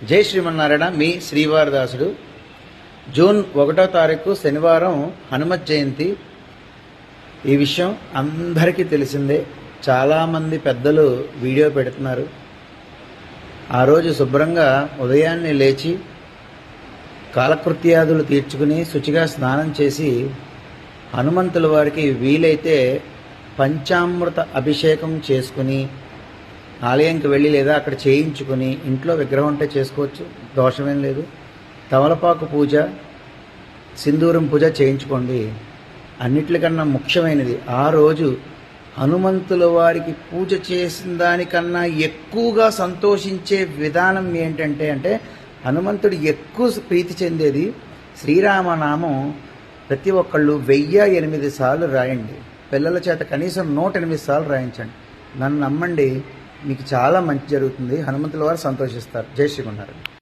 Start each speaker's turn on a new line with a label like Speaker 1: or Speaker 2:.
Speaker 1: జై శ్రీమన్నారాయణ. మీ శ్రీవారదాసుడు. జూన్ 1వ తారీఖు శనివారం హనుమత్ జయంతి. ఈ విషయం అందరికీ తెలిసిందే. చాలామంది పెద్దలు వీడియో పెడుతున్నారు. ఆ రోజు శుభ్రంగా ఉదయాన్నే లేచి కాలకృత్యాదులు తీర్చుకుని శుచిగా స్నానం చేసి హనుమంతుల వారికి వీలైతే పంచామృత అభిషేకం చేసుకుని ఆలయంకి వెళ్ళి లేదా అక్కడ చేయించుకుని ఇంట్లో విగ్రహం ఉంటే చేసుకోవచ్చు, దోషమేం లేదు. తమలపాకు పూజ, సింధూరం పూజ చేయించుకోండి. అన్నిటికన్నా ముఖ్యమైనది ఆ రోజు హనుమంతుల వారికి పూజ చేసిన దానికన్నా ఎక్కువగా సంతోషించే విధానం ఏంటంటే హనుమంతుడు ఎక్కువ ప్రీతి చెందేది శ్రీరామనామం. ప్రతి ఒక్కళ్ళు 1008 సార్లు రాయండి. పిల్లల చేత కనీసం 108 సార్లు రాయించండి. నన్ను నమ్మండి, మీకు చాలా మంచి జరుగుతుంది. హనుమంతుల వారు సంతోషిస్తారు. జై శ్రీమన్నారాయణ.